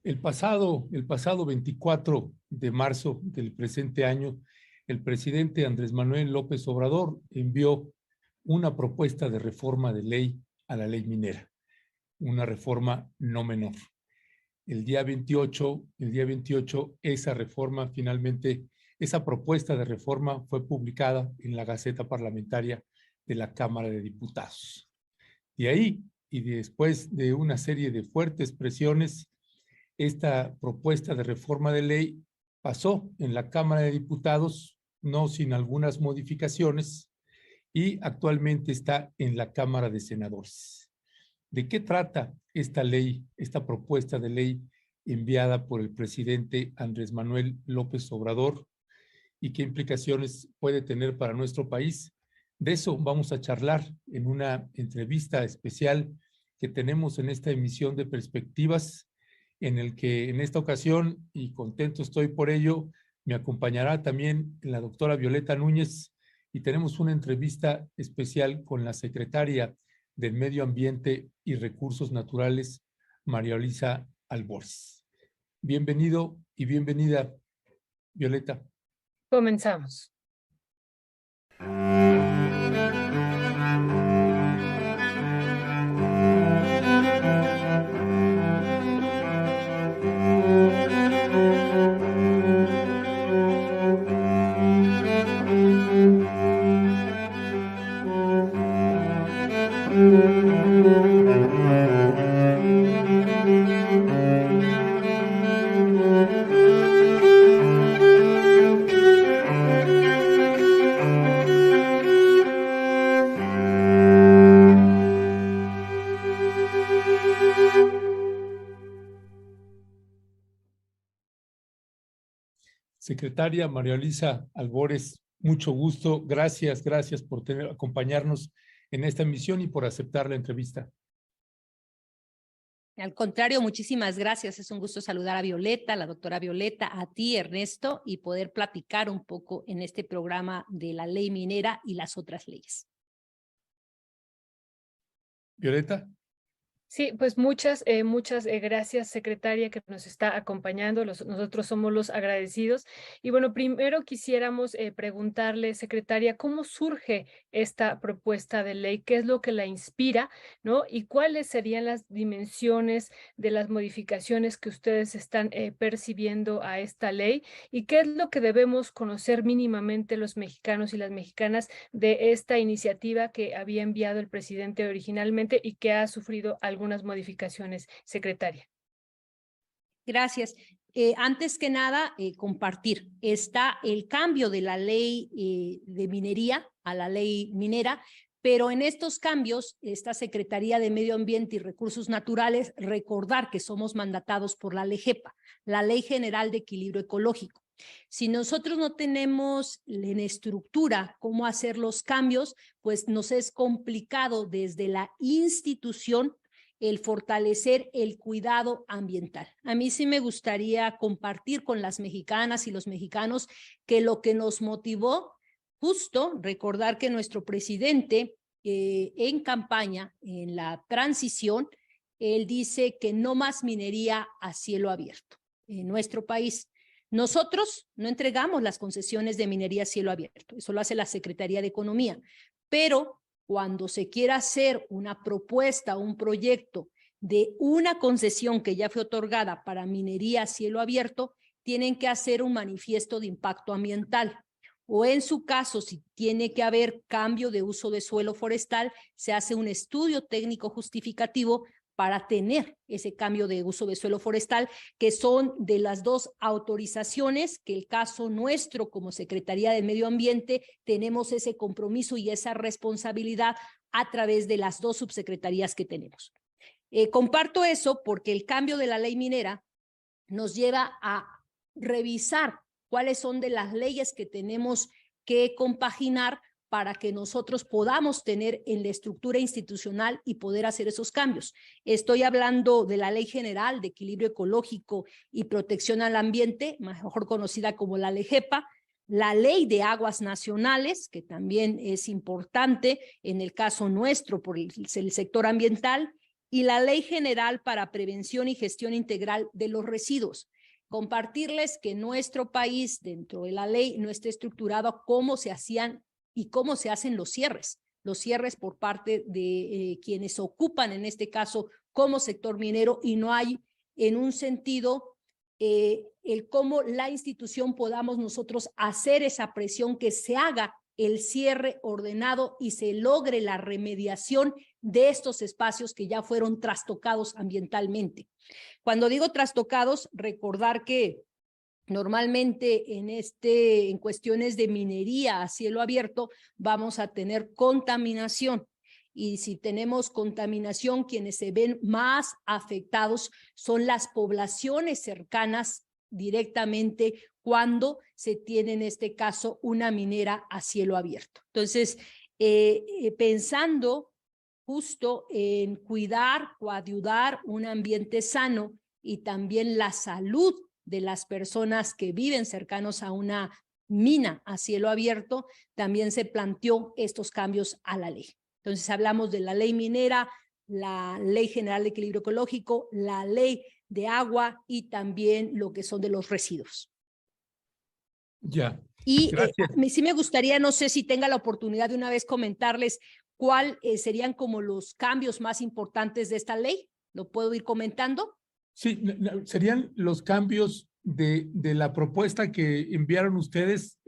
El pasado 24 de marzo del presente año, el presidente Andrés Manuel López Obrador envió una propuesta de reforma de ley a la ley minera, una reforma no menor. El día 28, esa propuesta de reforma fue publicada en la Gaceta Parlamentaria de la Cámara de Diputados. De ahí, y después de una serie de fuertes presiones, esta propuesta de reforma de ley pasó en la Cámara de Diputados, no sin algunas modificaciones, y actualmente está en la Cámara de Senadores. ¿De qué trata esta ley, esta propuesta de ley enviada por el presidente Andrés Manuel López Obrador y qué implicaciones puede tener para nuestro país? De eso vamos a charlar en una entrevista especial que tenemos en esta emisión de Perspectivas, en el que en esta ocasión, y contento estoy por ello, me acompañará también la doctora Violeta Núñez, y tenemos una entrevista especial con la secretaria del Medio Ambiente y Recursos Naturales, María Luisa Albores. Bienvenido y bienvenida, Violeta. Comenzamos. Secretaria María Luisa Albores, mucho gusto. Gracias por acompañarnos en esta emisión y por aceptar la entrevista. Al contrario, muchísimas gracias. Es un gusto saludar a Violeta, la doctora Violeta, a ti, Ernesto, y poder platicar un poco en este programa de la ley minera y las otras leyes. Violeta. Sí, pues muchas gracias, secretaria, que nos está acompañando. Nosotros somos los agradecidos. Y bueno, primero quisiéramos preguntarle, secretaria, ¿cómo surge esta propuesta de ley? ¿Qué es lo que la inspira, ¿no? ¿Y cuáles serían las dimensiones de las modificaciones que ustedes están percibiendo a esta ley? ¿Y qué es lo que debemos conocer mínimamente los mexicanos y las mexicanas de esta iniciativa que había enviado el presidente originalmente y que ha sufrido algunas modificaciones, secretaria? Gracias. Antes que nada, compartir. Está el cambio de la ley de minería a la ley minera, pero en estos cambios, esta Secretaría de Medio Ambiente y Recursos Naturales, recordar que somos mandatados por la LEGEPA, la Ley General de Equilibrio Ecológico. Si nosotros no tenemos en estructura cómo hacer los cambios, pues nos es complicado desde la institución el fortalecer el cuidado ambiental. A mí sí me gustaría compartir con las mexicanas y los mexicanos que lo que nos motivó, justo recordar que nuestro presidente en campaña, en la transición, él dice que no más minería a cielo abierto en nuestro país. Nosotros no entregamos las concesiones de minería a cielo abierto, eso lo hace la Secretaría de Economía, pero cuando se quiera hacer una propuesta, un proyecto de una concesión que ya fue otorgada para minería a cielo abierto, tienen que hacer un manifiesto de impacto ambiental. O en su caso, si tiene que haber cambio de uso de suelo forestal, se hace un estudio técnico justificativo para tener ese cambio de uso de suelo forestal, que son de las dos autorizaciones, que el caso nuestro como Secretaría de Medio Ambiente tenemos ese compromiso y esa responsabilidad a través de las dos subsecretarías que tenemos. Comparto eso porque el cambio de la ley minera nos lleva a revisar cuáles son de las leyes que tenemos que compaginar para que nosotros podamos tener en la estructura institucional y poder hacer esos cambios. Estoy hablando de la Ley General de Equilibrio Ecológico y Protección al Ambiente, mejor conocida como la LEGEPA, la Ley de Aguas Nacionales, que también es importante en el caso nuestro por el sector ambiental, y la Ley General para Prevención y Gestión Integral de los Residuos. Compartirles que nuestro país, dentro de la ley, no está estructurado cómo se hacían y cómo se hacen los cierres por parte de quienes ocupan, en este caso, como sector minero, y no hay en un sentido el cómo la institución podamos nosotros hacer esa presión que se haga el cierre ordenado y se logre la remediación de estos espacios que ya fueron trastocados ambientalmente. Cuando digo trastocados, recordar que normalmente en cuestiones de minería a cielo abierto vamos a tener contaminación. Y si tenemos contaminación, quienes se ven más afectados son las poblaciones cercanas directamente cuando se tiene en este caso una minera a cielo abierto. Entonces, pensando justo en cuidar, coadyuvar un ambiente sano y también la salud de las personas que viven cercanos a una mina a cielo abierto, también se planteó estos cambios a la ley. Entonces hablamos de la ley minera, la Ley General de Equilibrio Ecológico, la ley de agua y también lo que son de los residuos. Ya. Y Gracias. sí me gustaría, no sé si tenga la oportunidad de una vez comentarles cuál serían como los cambios más importantes de esta ley. ¿Lo puedo ir comentando? Sí, serían los cambios de la propuesta que enviaron ustedes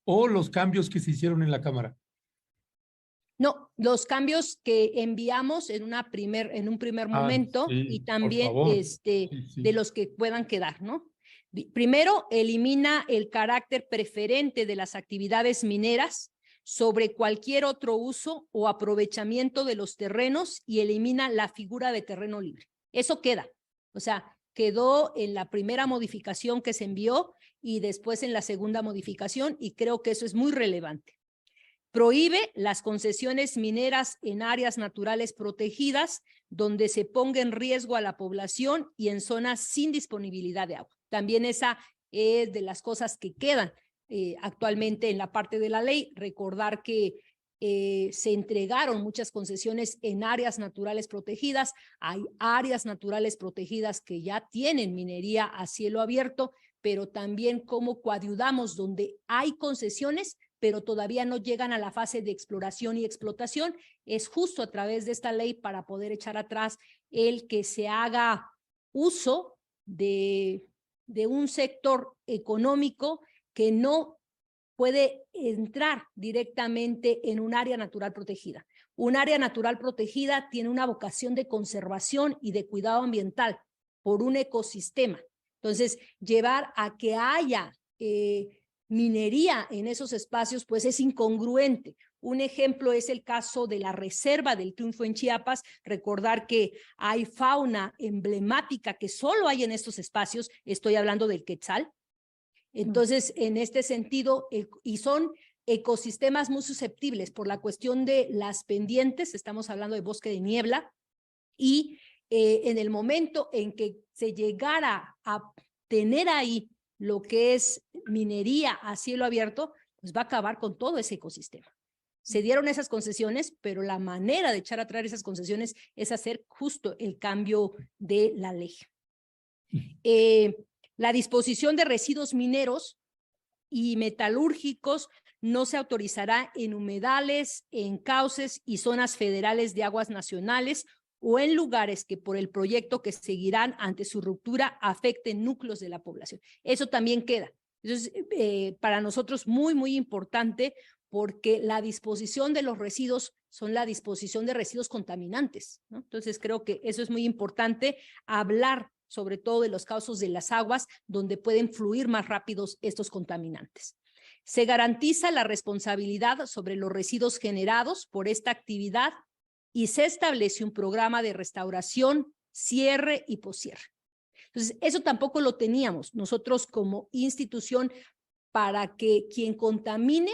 o los cambios que se hicieron en la Cámara. No, los cambios que enviamos en un primer momento Sí, y por también favor. Sí, sí. de los que puedan quedar, ¿no? Primero, elimina el carácter preferente de las actividades mineras sobre cualquier otro uso o aprovechamiento de los terrenos y elimina la figura de terreno libre. Eso queda, o sea, quedó en la primera modificación que se envió y después en la segunda modificación, y creo que eso es muy relevante. Prohíbe las concesiones mineras en áreas naturales protegidas donde se ponga en riesgo a la población y en zonas sin disponibilidad de agua. También esa es de las cosas que quedan actualmente en la parte de la ley. Recordar que se entregaron muchas concesiones en áreas naturales protegidas. Hay áreas naturales protegidas que ya tienen minería a cielo abierto, pero también cómo coadyuvamos donde hay concesiones pero todavía no llegan a la fase de exploración y explotación. Es justo a través de esta ley para poder echar atrás el que se haga uso de un sector económico que no puede entrar directamente en un área natural protegida. Un área natural protegida tiene una vocación de conservación y de cuidado ambiental por un ecosistema. Entonces, llevar a que haya minería en esos espacios, pues es incongruente. Un ejemplo es el caso de la Reserva del Triunfo en Chiapas. Recordar que hay fauna emblemática que solo hay en estos espacios. Estoy hablando del quetzal. Entonces, en este sentido, y son ecosistemas muy susceptibles por la cuestión de las pendientes. Estamos hablando de bosque de niebla. Y en el momento en que se llegara a tener ahí lo que es minería a cielo abierto, pues va a acabar con todo ese ecosistema. Se dieron esas concesiones, pero la manera de echar atrás esas concesiones es hacer justo el cambio de la ley. La disposición de residuos mineros y metalúrgicos no se autorizará en humedales, en cauces y zonas federales de aguas nacionales o en lugares que por el proyecto que seguirán ante su ruptura afecten núcleos de la población. Eso también queda. Entonces, para nosotros muy, muy importante porque la disposición de los residuos son la disposición de residuos contaminantes, ¿no? Entonces, creo que eso es muy importante, hablar sobre todo de los cauces de las aguas donde pueden fluir más rápidos estos contaminantes. Se garantiza la responsabilidad sobre los residuos generados por esta actividad y se establece un programa de restauración, cierre y poscierre. Entonces, eso tampoco lo teníamos nosotros como institución para que quien contamine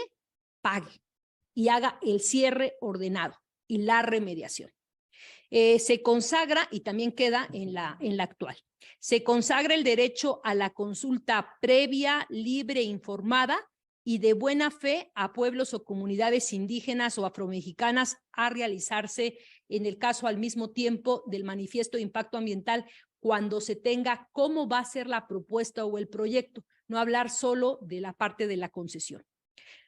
pague y haga el cierre ordenado y la remediación. Se consagra, y también queda en la actual, se consagra el derecho a la consulta previa, libre e informada y de buena fe a pueblos o comunidades indígenas o afromexicanas a realizarse en el caso al mismo tiempo del manifiesto de impacto ambiental, cuando se tenga cómo va a ser la propuesta o el proyecto, no hablar solo de la parte de la concesión.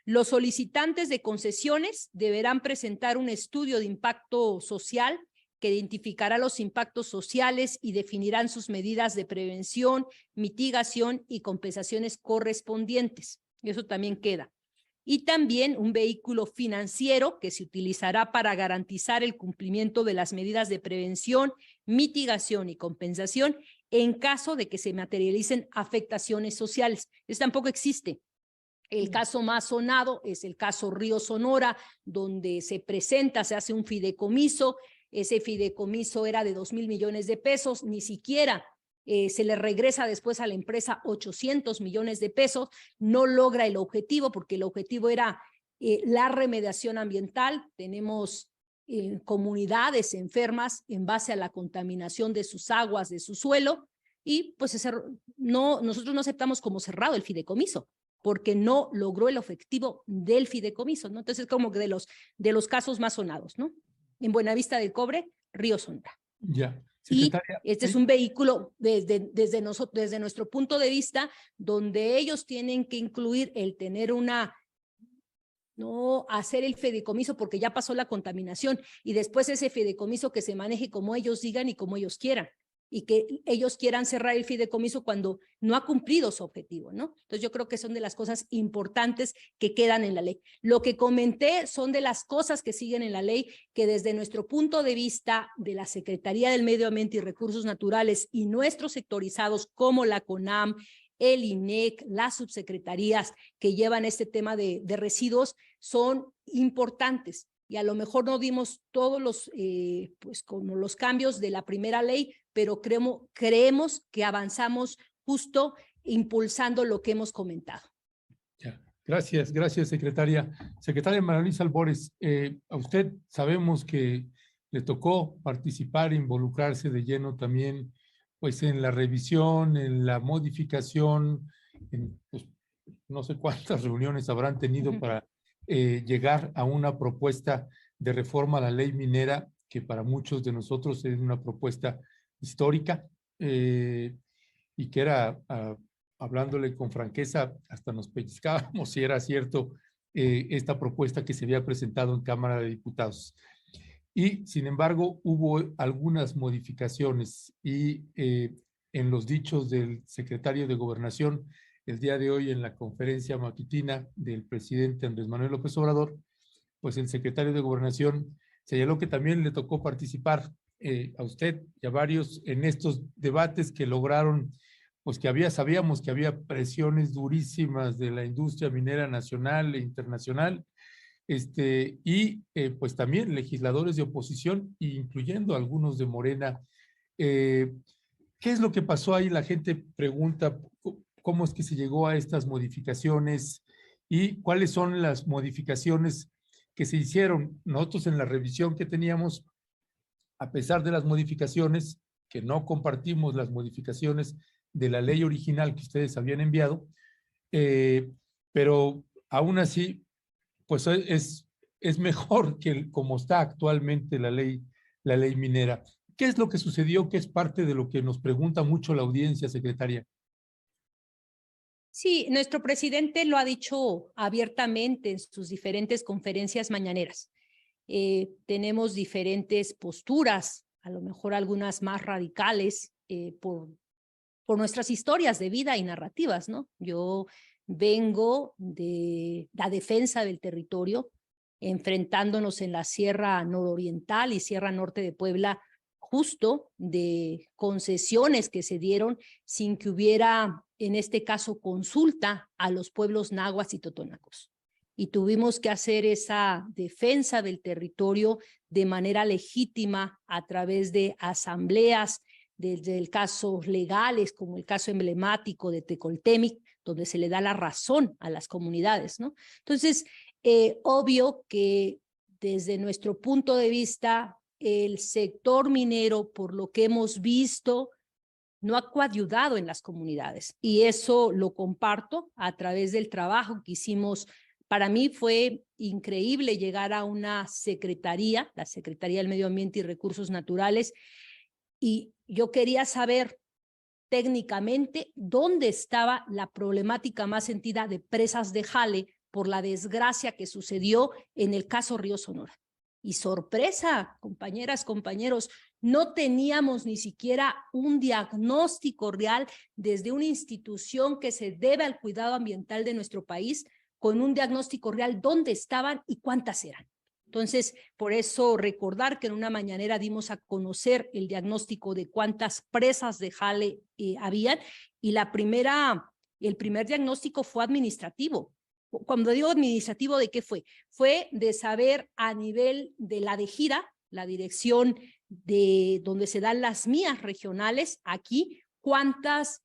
Los solicitantes de concesiones deberán presentar un estudio de impacto social que identificará los impactos sociales y definirán sus medidas de prevención, mitigación y compensaciones correspondientes. Eso también queda. Y también un vehículo financiero que se utilizará para garantizar el cumplimiento de las medidas de prevención, mitigación y compensación en caso de que se materialicen afectaciones sociales. Eso tampoco existe. El caso más sonado es el caso Río Sonora, donde se hace un fideicomiso. Ese fideicomiso era de 2,000 millones de pesos, ni siquiera se le regresa después a la empresa 800 millones de pesos, no logra el objetivo porque el objetivo era la remediación ambiental. Tenemos comunidades enfermas en base a la contaminación de sus aguas, de su suelo, y pues nosotros no aceptamos como cerrado el fideicomiso porque no logró el objetivo del fideicomiso, ¿no? Entonces, como que de los casos más sonados, ¿no? En Buenavista del Cobre, Río Sonora. Ya. Secretaria, y este es un vehículo desde nuestro punto de vista, donde ellos tienen que incluir el tener no hacer el fideicomiso porque ya pasó la contaminación, y después ese fideicomiso que se maneje como ellos digan y como ellos quieran, y que ellos quieran cerrar el fideicomiso cuando no ha cumplido su objetivo, ¿no? Entonces yo creo que son de las cosas importantes que quedan en la ley. Lo que comenté son de las cosas que siguen en la ley, que desde nuestro punto de vista de la Secretaría del Medio Ambiente y Recursos Naturales y nuestros sectorizados como la CONAM, el INEC, las subsecretarías que llevan este tema de residuos son importantes. Y a lo mejor no dimos todos pues como los cambios de la primera ley, pero creemos que avanzamos justo impulsando lo que hemos comentado. Ya. Gracias, secretaria. Secretaria María Luisa Albores, a usted sabemos que le tocó participar, involucrarse de lleno también pues en la revisión, en la modificación, pues, no sé cuántas reuniones habrán tenido para llegar a una propuesta de reforma a la ley minera, que para muchos de nosotros es una propuesta histórica y que era, hablándole con franqueza, hasta nos pellizcábamos si era cierto esta propuesta que se había presentado en Cámara de Diputados. Y, sin embargo, hubo algunas modificaciones y en los dichos del secretario de Gobernación, el día de hoy en la conferencia matutina del presidente Andrés Manuel López Obrador, pues el secretario de Gobernación señaló que también le tocó participar a usted y a varios en estos debates que lograron, pues que sabíamos que había presiones durísimas de la industria minera nacional e internacional, y pues también legisladores de oposición, incluyendo algunos de Morena. ¿Qué es lo que pasó ahí? La gente pregunta cómo es que se llegó a estas modificaciones y cuáles son las modificaciones que se hicieron. Nosotros en la revisión que teníamos, a pesar de las modificaciones, que no compartimos las modificaciones de la ley original que ustedes habían enviado, pero aún así, pues es mejor que como está actualmente la ley minera. ¿Qué es lo que sucedió? ¿Qué es parte de lo que nos pregunta mucho la audiencia, secretaria? Sí, nuestro presidente lo ha dicho abiertamente en sus diferentes conferencias mañaneras. Tenemos diferentes posturas, a lo mejor algunas más radicales por nuestras historias de vida y narrativas, ¿no? Yo vengo de la defensa del territorio, enfrentándonos en la Sierra Nororiental y Sierra Norte de Puebla, justo de concesiones que se dieron sin que hubiera, en este caso, consulta a los pueblos nahuas y totonacos. Y tuvimos que hacer esa defensa del territorio de manera legítima a través de asambleas, desde el casos legales, como el caso emblemático de Tecoltemic, donde se le da la razón a las comunidades, ¿no? Entonces, obvio que desde nuestro punto de vista, el sector minero, por lo que hemos visto, no ha coadyuvado en las comunidades. Y eso lo comparto a través del trabajo que hicimos Para mí fue increíble llegar a una secretaría, la Secretaría del Medio Ambiente y Recursos Naturales, y yo quería saber técnicamente dónde estaba la problemática más sentida de presas de jale por la desgracia que sucedió en el caso Río Sonora. Y sorpresa, compañeras, compañeros, no teníamos ni siquiera un diagnóstico real desde una institución que se debe al cuidado ambiental de nuestro país, con un diagnóstico real dónde estaban y cuántas eran. Entonces, por eso recordar que en una mañanera dimos a conocer el diagnóstico de cuántas presas de jale habían, y el primer diagnóstico fue administrativo. Cuando digo administrativo, ¿de qué fue? Fue de saber a nivel de la DEGIRA, la dirección de donde se dan las mías regionales, aquí, cuántas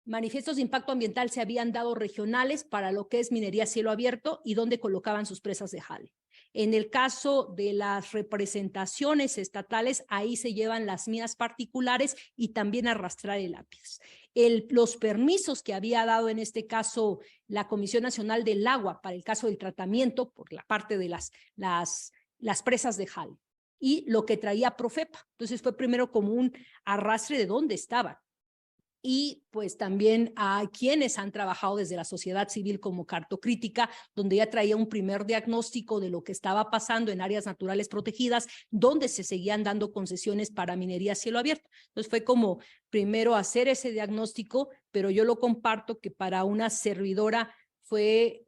manifiestos de impacto ambiental se habían dado regionales para lo que es minería a cielo abierto y dónde colocaban sus presas de jale. En el caso de las representaciones estatales, ahí se llevan las mías particulares y también arrastrar el lápiz. Los permisos que había dado en este caso la Comisión Nacional del Agua para el caso del tratamiento por la parte de las presas de jale y lo que traía Profepa. Entonces fue primero como un arrastre de dónde estaban. Y pues también a quienes han trabajado desde la sociedad civil como Cartocrítica, donde ya traía un primer diagnóstico de lo que estaba pasando en áreas naturales protegidas, donde se seguían dando concesiones para minería a cielo abierto. Entonces fue como primero hacer ese diagnóstico, pero yo lo comparto que para una servidora fue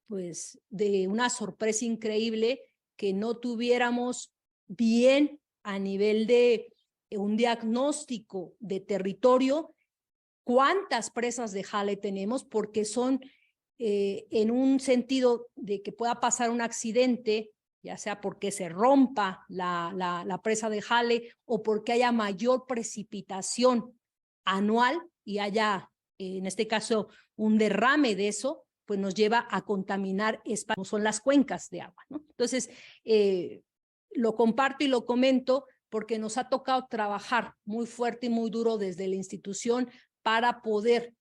pues de una sorpresa increíble que no tuviéramos bien a nivel de un diagnóstico de territorio, cuántas presas de jale tenemos, porque son en un sentido de que pueda pasar un accidente, ya sea porque se rompa la presa de jale o porque haya mayor precipitación anual y haya, en este caso, un derrame de eso, pues nos lleva a contaminar espacios, como son las cuencas de agua, ¿no? Entonces, lo comparto y lo comento porque nos ha tocado trabajar muy fuerte y muy duro desde la institución para poder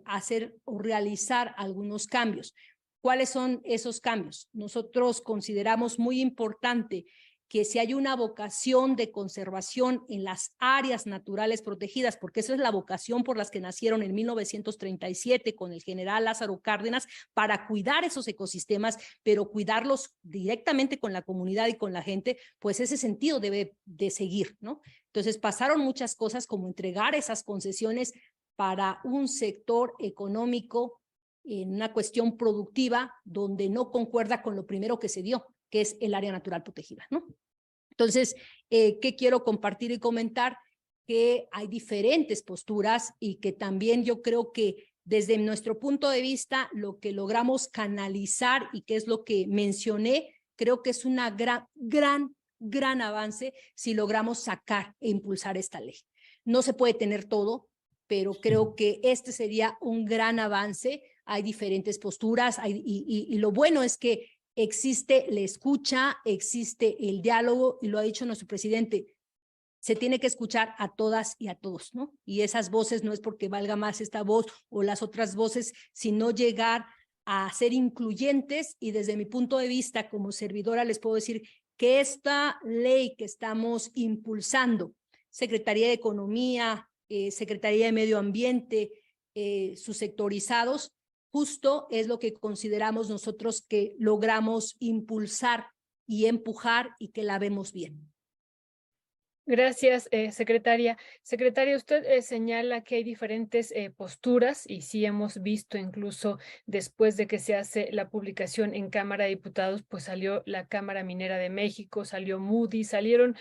hacer o realizar algunos cambios. ¿Cuáles son esos cambios? Nosotros consideramos muy importante que si hay una vocación de conservación en las áreas naturales protegidas, porque esa es la vocación por las que nacieron en 1937 con el general Lázaro Cárdenas, para cuidar esos ecosistemas, pero cuidarlos directamente con la comunidad y con la gente, pues ese sentido debe de seguir, ¿no? Entonces pasaron muchas cosas como entregar esas concesiones para un sector económico en una cuestión productiva donde no concuerda con lo primero que se dio, que es el área natural protegida, ¿no? Entonces, ¿qué quiero compartir y comentar? Que hay diferentes posturas y que también yo creo que desde nuestro punto de vista lo que logramos canalizar y que es lo que mencioné, creo que es una gran avance si logramos sacar e impulsar esta ley. No se puede tener todo, pero creo que este sería un gran avance. Hay diferentes posturas y lo bueno es que existe la escucha, existe el diálogo, y lo ha dicho nuestro presidente, se tiene que escuchar a todas y a todos, ¿no? Y esas voces no es porque valga más esta voz o las otras voces, sino llegar a ser incluyentes. Y desde mi punto de vista como servidora les puedo decir que esta ley que estamos impulsando, Secretaría de Economía, Secretaría de Medio Ambiente, sus sectorizados, justo es lo que consideramos nosotros que logramos impulsar y empujar y que la vemos bien. Gracias, secretaria. Secretaria, usted señala que hay diferentes posturas y sí hemos visto incluso después de que se hace la publicación en Cámara de Diputados, pues salió la Cámara Minera de México, salió Moody, salieron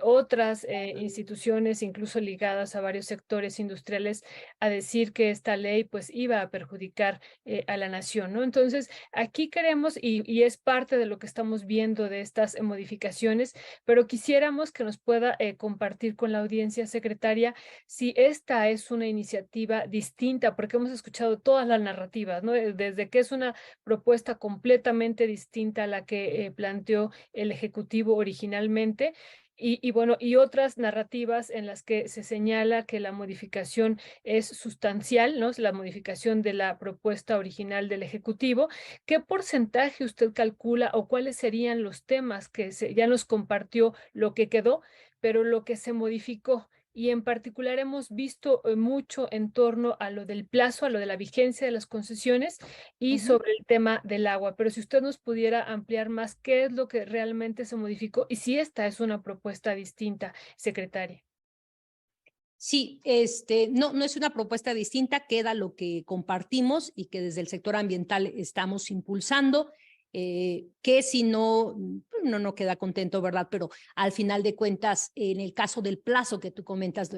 otras instituciones incluso ligadas a varios sectores industriales a decir que esta ley pues iba a perjudicar a la nación, ¿no? Entonces, aquí queremos y es parte de lo que estamos viendo de estas modificaciones, pero quisiéramos que nos pueda compartir con la audiencia, secretaria, si esta es una iniciativa distinta, porque hemos escuchado todas las narrativas, ¿no? Desde que es una propuesta completamente distinta a la que planteó el Ejecutivo originalmente, Y bueno, y otras narrativas en las que se señala que la modificación es sustancial, ¿no? Es la modificación de la propuesta original del Ejecutivo. ¿Qué porcentaje usted calcula o cuáles serían los temas que ya nos compartió lo que quedó, pero lo que se modificó? Y en particular hemos visto mucho en torno a lo del plazo, a lo de la vigencia de las concesiones y sobre el tema del agua. Pero si usted nos pudiera ampliar más qué es lo que realmente se modificó y si esta es una propuesta distinta, secretaria. Sí, no es una propuesta distinta, queda lo que compartimos y que desde el sector ambiental estamos impulsando, que si no queda contento, ¿verdad? Pero al final de cuentas, en el caso del plazo que tú comentas,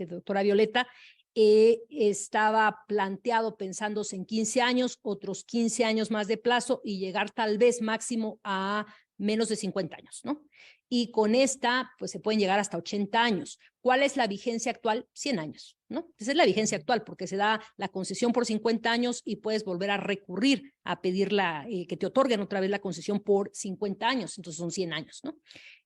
doctora Violeta, estaba planteado pensándose en 15 años, otros 15 años más de plazo y llegar tal vez máximo a menos de 50 años, ¿no? Y con esta, pues se pueden llegar hasta 80 años. ¿Cuál es la vigencia actual? 100 años, ¿no? Esa es la vigencia actual porque se da la concesión por 50 años y puedes volver a recurrir a pedirla, que te otorguen otra vez la concesión por 50 años, entonces son 100 años, ¿no?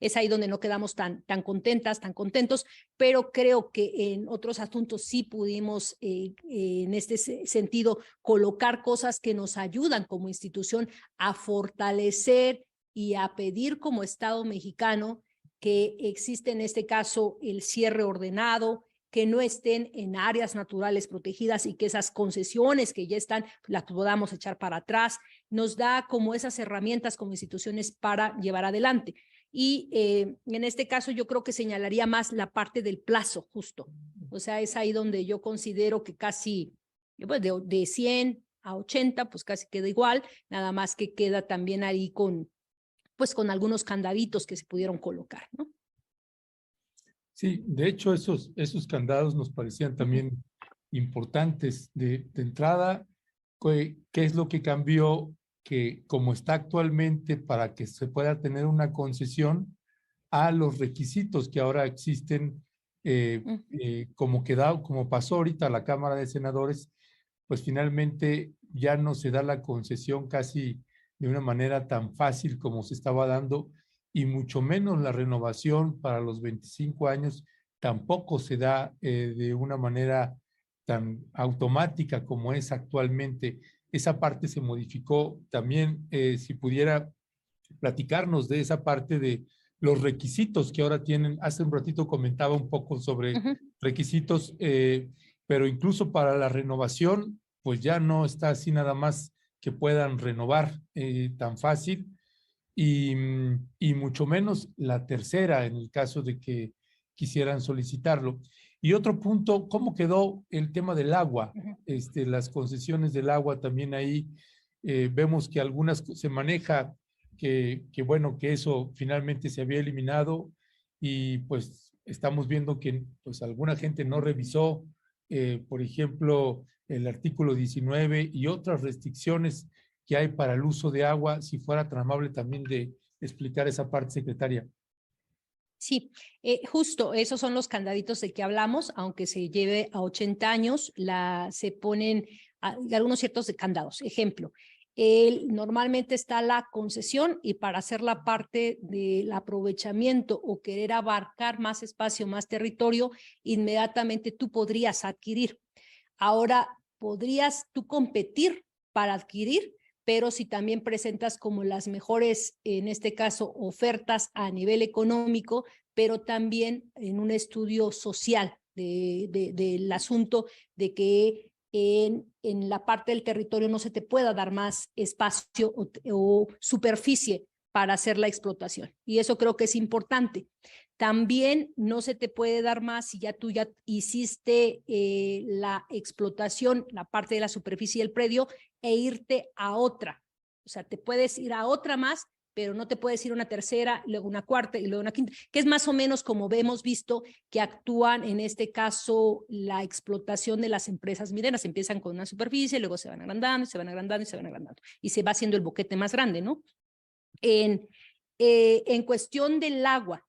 Es ahí donde no quedamos tan contentas, tan contentos, pero creo que en otros asuntos sí pudimos, en este sentido, colocar cosas que nos ayudan como institución a fortalecer y a pedir como Estado mexicano que existe en este caso el cierre ordenado, que no estén en áreas naturales protegidas y que esas concesiones que ya están las podamos echar para atrás, nos da como esas herramientas como instituciones para llevar adelante. Y en este caso yo creo que señalaría más la parte del plazo justo. O sea, es ahí donde yo considero que casi pues de 100 a 80, pues casi queda igual, nada más que queda también ahí con algunos candaditos que se pudieron colocar, ¿no? Sí, de hecho esos candados nos parecían también importantes. De entrada, ¿qué es lo que cambió? Que como está actualmente para que se pueda tener una concesión a los requisitos que ahora existen, como pasó ahorita a la Cámara de Senadores, pues finalmente ya no se da la concesión casi de una manera tan fácil como se estaba dando y mucho menos la renovación para los 25 años tampoco se da de una manera tan automática como es actualmente. Esa parte se modificó también. Si pudiera platicarnos de esa parte de los requisitos que ahora tienen. Hace un ratito comentaba un poco sobre requisitos, pero incluso para la renovación, pues ya no está así nada más que puedan renovar tan fácil y mucho menos la tercera en el caso de que quisieran solicitarlo. Y otro punto, ¿cómo quedó el tema del agua? Las concesiones del agua también ahí vemos que algunas se maneja bueno, que eso finalmente se había eliminado y pues estamos viendo que pues alguna gente no revisó, por ejemplo, el artículo 19 y otras restricciones que hay para el uso de agua, si fuera tan amable también de explicar esa parte, secretaria. Sí, justo esos son los candaditos de que hablamos, aunque se lleve a 80 años, se ponen algunos ciertos candados. Ejemplo, normalmente está la concesión y para hacer la parte del aprovechamiento o querer abarcar más espacio, más territorio, inmediatamente tú podrías adquirir. Ahora, podrías tú competir para adquirir, pero si también presentas como las mejores, en este caso, ofertas a nivel económico, pero también en un estudio social del asunto de que en la parte del territorio no se te pueda dar más espacio o superficie para hacer la explotación. Y eso creo que es importante. También no se te puede dar más si tú ya hiciste la explotación, la parte de la superficie del predio, e irte a otra. O sea, te puedes ir a otra más, pero no te puedes ir a una tercera, luego una cuarta y luego una quinta, que es más o menos como hemos visto que actúan en este caso la explotación de las empresas mineras. Empiezan con una superficie, luego se van agrandando, se van agrandando y se van agrandando. Y se va haciendo el boquete más grande, ¿no? En cuestión del agua,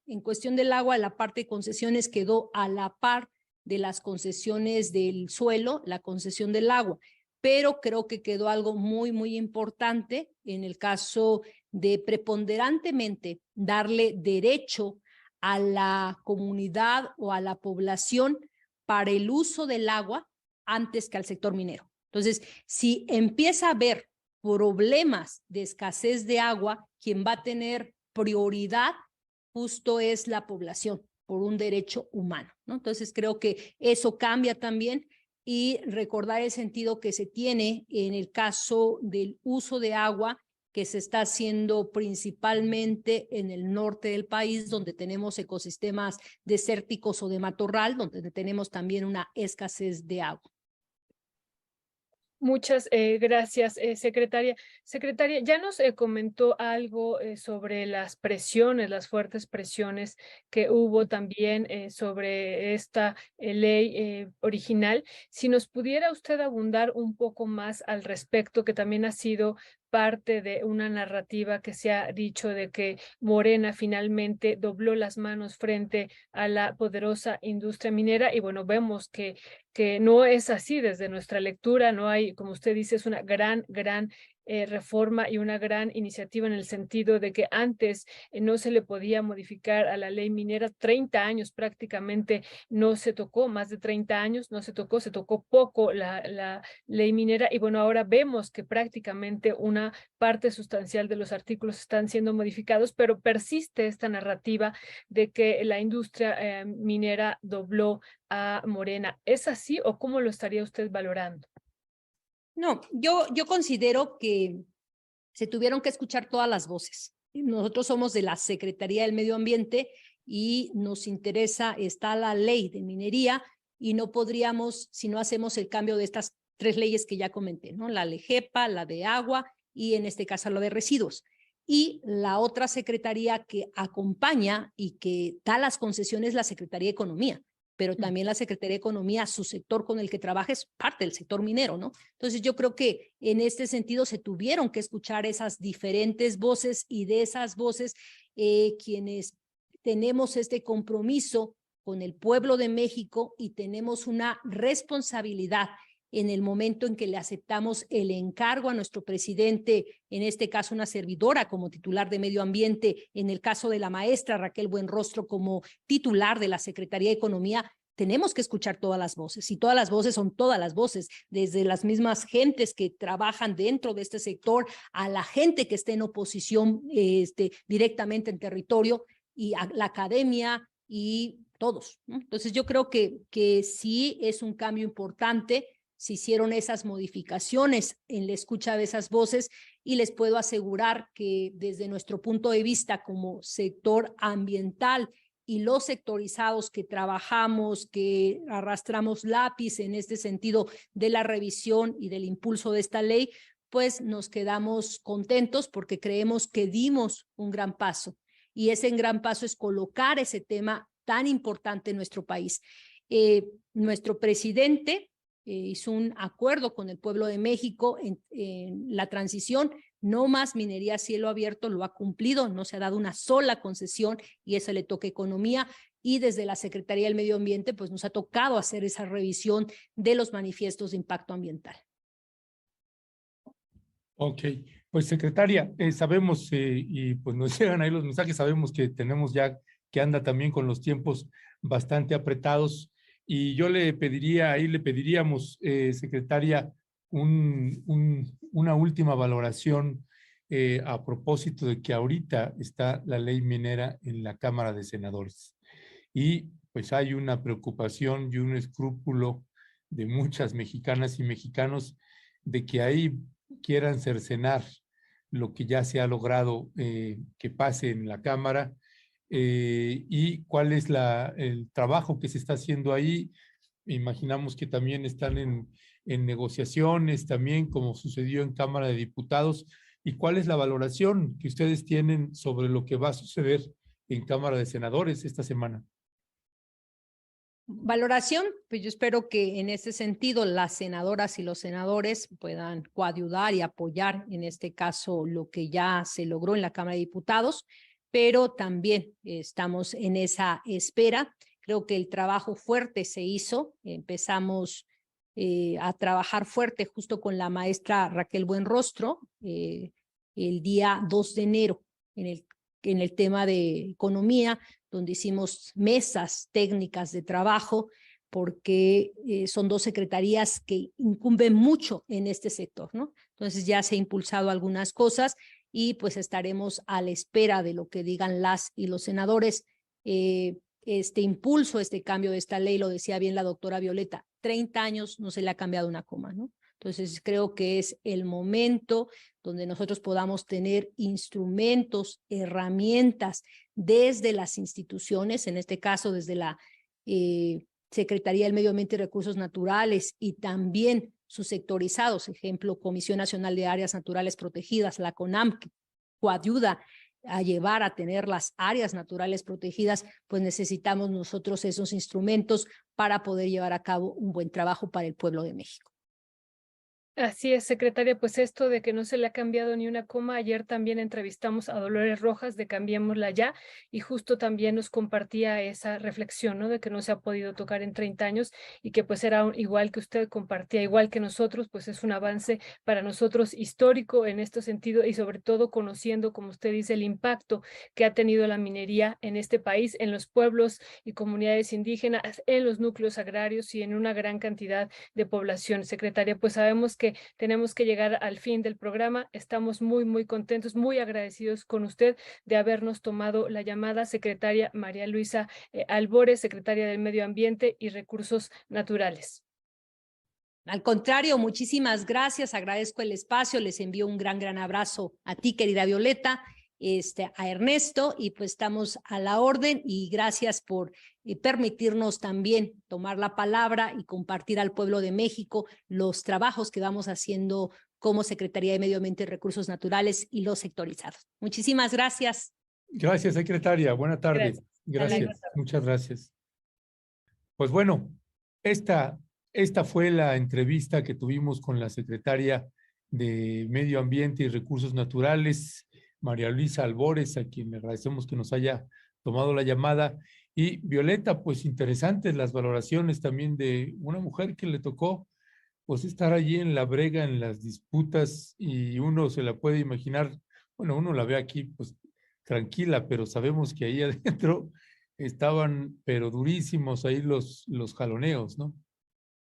la parte de concesiones quedó a la par de las concesiones del suelo, la concesión del agua, pero creo que quedó algo muy, muy importante en el caso de preponderantemente darle derecho a la comunidad o a la población para el uso del agua antes que al sector minero. Entonces, si empieza a haber problemas de escasez de agua, quien va a tener prioridad justo es la población por un derecho humano, ¿no? Entonces, creo que eso cambia también y recordar el sentido que se tiene en el caso del uso de agua que se está haciendo principalmente en el norte del país, donde tenemos ecosistemas desérticos o de matorral, donde tenemos también una escasez de agua. Muchas gracias, secretaria. Secretaria, ya nos comentó algo sobre las presiones, las fuertes presiones que hubo también sobre esta ley original. Si nos pudiera usted abundar un poco más al respecto, que también ha sido parte de una narrativa que se ha dicho de que Morena finalmente dobló las manos frente a la poderosa industria minera y bueno, vemos que no es así desde nuestra lectura, no hay, como usted dice, es una gran reforma y una gran iniciativa en el sentido de que antes no se le podía modificar a la ley minera, 30 años prácticamente no se tocó, más de 30 años no se tocó poco la ley minera y bueno, ahora vemos que prácticamente una parte sustancial de los artículos están siendo modificados, pero persiste esta narrativa de que la industria minera dobló a Morena. ¿Es así o cómo lo estaría usted valorando? No, yo considero que se tuvieron que escuchar todas las voces. Nosotros somos de la Secretaría del Medio Ambiente y nos interesa, está la ley de minería y no podríamos, si no hacemos el cambio de estas 3 leyes que ya comenté, ¿no? La LEGEPA, la de agua y en este caso la de residuos. Y la otra secretaría que acompaña y que da las concesiones es la Secretaría de Economía, pero también la Secretaría de Economía, su sector con el que trabaja es parte del sector minero, ¿no? Entonces yo creo que en este sentido se tuvieron que escuchar esas diferentes voces y de esas voces quienes tenemos este compromiso con el pueblo de México y tenemos una responsabilidad en el momento en que le aceptamos el encargo a nuestro presidente, en este caso una servidora como titular de Medio Ambiente, en el caso de la maestra Raquel Buenrostro como titular de la Secretaría de Economía, tenemos que escuchar todas las voces y todas las voces son todas las voces, desde las mismas gentes que trabajan dentro de este sector a la gente que esté en oposición directamente en territorio y a la academia y todos, ¿no? Entonces yo creo que sí es un cambio importante. Se hicieron esas modificaciones en la escucha de esas voces y les puedo asegurar que desde nuestro punto de vista como sector ambiental y los sectorizados que trabajamos, que arrastramos lápiz en este sentido de la revisión y del impulso de esta ley, pues nos quedamos contentos porque creemos que dimos un gran paso y ese gran paso es colocar ese tema tan importante en nuestro país. Nuestro presidente hizo un acuerdo con el pueblo de México en la transición, no más minería a cielo abierto, lo ha cumplido, no se ha dado una sola concesión y eso le toca economía y desde la Secretaría del Medio Ambiente pues nos ha tocado hacer esa revisión de los manifiestos de impacto ambiental. Ok, pues secretaria, sabemos y pues nos llegan ahí los mensajes, sabemos que tenemos ya que anda también con los tiempos bastante apretados y yo le pediríamos, secretaria, una última valoración a propósito de que ahorita está la ley minera en la Cámara de Senadores y pues hay una preocupación y un escrúpulo de muchas mexicanas y mexicanos de que ahí quieran cercenar lo que ya se ha logrado que pase en la Cámara y cuál es el trabajo que se está haciendo ahí. Imaginamos que también están en negociaciones, también como sucedió en Cámara de Diputados. ¿Y cuál es la valoración que ustedes tienen sobre lo que va a suceder en Cámara de Senadores esta semana? Valoración, pues yo espero que en este sentido las senadoras y los senadores puedan coayudar y apoyar en este caso lo que ya se logró en la Cámara de Diputados, pero también estamos en esa espera. Creo que el trabajo fuerte se hizo, empezamos a trabajar fuerte justo con la maestra Raquel Buenrostro el día 2 de enero en el en el tema de economía, donde hicimos mesas técnicas de trabajo, porque son dos secretarías que incumben mucho en este sector, ¿no? Entonces ya se ha impulsado algunas cosas y pues estaremos a la espera de lo que digan las y los senadores. Este impulso, este cambio de esta ley, lo decía bien la doctora Violeta, 30 años no se le ha cambiado una coma, ¿no? Entonces creo que es el momento donde nosotros podamos tener instrumentos, herramientas desde las instituciones, en este caso desde la Secretaría del Medio Ambiente y Recursos Naturales y también sus sectorizados, ejemplo, Comisión Nacional de Áreas Naturales Protegidas, la CONAM, que coayuda a llevar a tener las áreas naturales protegidas, pues necesitamos nosotros esos instrumentos para poder llevar a cabo un buen trabajo para el pueblo de México. Así es, secretaria, pues esto de que no se le ha cambiado ni una coma, ayer también entrevistamos a Dolores Rojas de Cambiémosla Ya y justo también nos compartía esa reflexión, ¿no? De que no se ha podido tocar en 30 años y que pues era igual que usted compartía, igual que nosotros, pues es un avance para nosotros histórico en este sentido y sobre todo conociendo, como usted dice, el impacto que ha tenido la minería en este país, en los pueblos y comunidades indígenas, en los núcleos agrarios y en una gran cantidad de población. Secretaria, pues sabemos que tenemos que llegar al fin del programa. Estamos muy contentos, muy agradecidos con usted de habernos tomado la llamada. Secretaria María Luisa Albores, secretaria del Medio Ambiente y Recursos Naturales. Al contrario, muchísimas gracias, agradezco el espacio, les envío un gran abrazo a ti, querida Violeta, a Ernesto, y pues estamos a la orden y gracias por permitirnos también tomar la palabra y compartir al pueblo de México los trabajos que vamos haciendo como Secretaría de Medio Ambiente y Recursos Naturales y los sectorizados. Muchísimas gracias. Gracias, secretaria. Buena tarde. Gracias. Muchas gracias. Pues bueno, esta fue la entrevista que tuvimos con la secretaria de Medio Ambiente y Recursos Naturales, María Luisa Albores, a quien le agradecemos que nos haya tomado la llamada. Y Violeta, pues interesantes las valoraciones también de una mujer que le tocó pues estar allí en la brega, en las disputas, y uno se la puede imaginar, bueno, uno la ve aquí pues tranquila, pero sabemos que ahí adentro estaban, pero durísimos ahí los jaloneos, ¿no?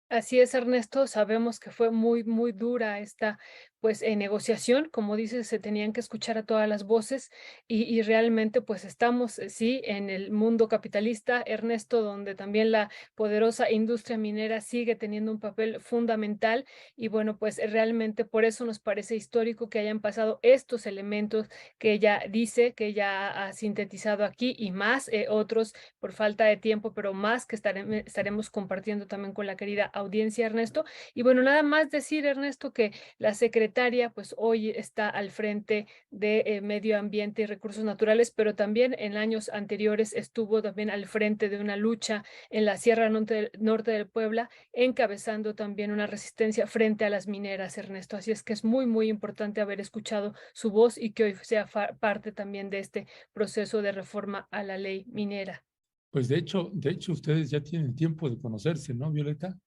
Así es, Ernesto, sabemos que fue muy dura esta pues negociación, como dices, se tenían que escuchar a todas las voces y realmente pues estamos, sí, en el mundo capitalista, Ernesto, donde también la poderosa industria minera sigue teniendo un papel fundamental y bueno, pues realmente por eso nos parece histórico que hayan pasado estos elementos que ella dice, que ella ha sintetizado aquí y más otros por falta de tiempo, pero más que estaremos compartiendo también con la querida audiencia, Ernesto. Y bueno, nada más decir, Ernesto, que la secretaria pues hoy está al frente de Medio Ambiente y Recursos Naturales, pero también en años anteriores estuvo también al frente de una lucha en la Sierra Norte del Puebla, encabezando también una resistencia frente a las mineras, Ernesto. Así es que es muy importante haber escuchado su voz y que hoy sea parte también de este proceso de reforma a la ley minera. Pues de hecho ustedes ya tienen tiempo de conocerse, ¿no, Violeta?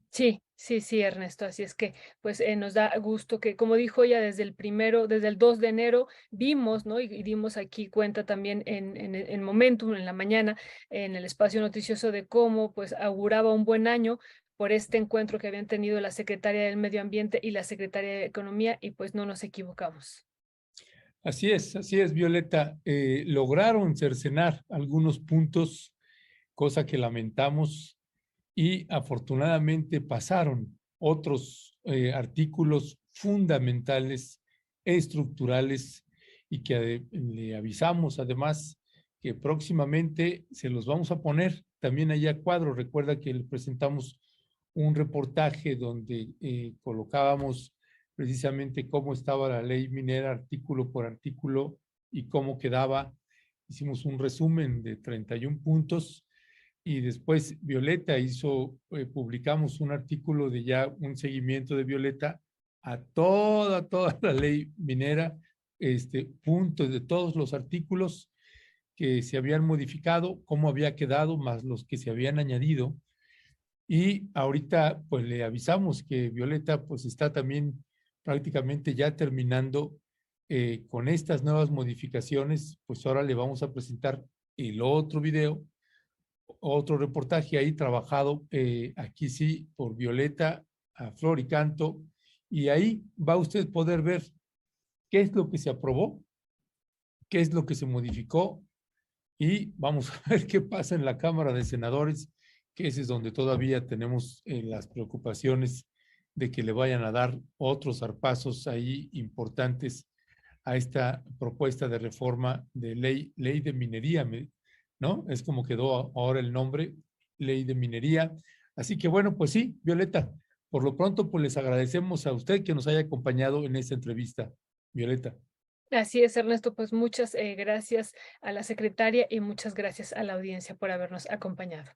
Sí, Ernesto, así es que pues nos da gusto que, como dijo ella, desde el 2 de enero vimos, ¿no? Y dimos aquí cuenta también en Momentum, en la mañana, en el espacio noticioso de cómo pues auguraba un buen año por este encuentro que habían tenido la Secretaria del Medio Ambiente y la Secretaria de Economía y pues no nos equivocamos. Así es, Violeta. Lograron cercenar algunos puntos, cosa que lamentamos, y afortunadamente pasaron otros artículos fundamentales, estructurales, y que le avisamos además que próximamente se los vamos a poner también allá a cuadro. Recuerda que le presentamos un reportaje donde colocábamos precisamente cómo estaba la ley minera artículo por artículo y cómo quedaba. Hicimos un resumen de 31 puntos y después Violeta publicamos un artículo de ya un seguimiento de Violeta a toda la ley minera, puntos de todos los artículos que se habían modificado, cómo había quedado, más los que se habían añadido. Y ahorita pues le avisamos que Violeta pues está también prácticamente ya terminando con estas nuevas modificaciones, pues ahora le vamos a presentar el otro video, otro reportaje ahí trabajado, aquí sí, por Violeta, a Flor y Canto, y ahí va usted a poder ver qué es lo que se aprobó, qué es lo que se modificó, y vamos a ver qué pasa en la Cámara de Senadores, que ese es donde todavía tenemos las preocupaciones de que le vayan a dar otros zarpazos ahí importantes a esta propuesta de reforma de ley de minería, ¿no? Es como quedó ahora el nombre, ley de minería. Así que bueno, pues sí, Violeta, por lo pronto pues les agradecemos a usted que nos haya acompañado en esta entrevista, Violeta. Así es, Ernesto, pues muchas gracias a la secretaria y muchas gracias a la audiencia por habernos acompañado.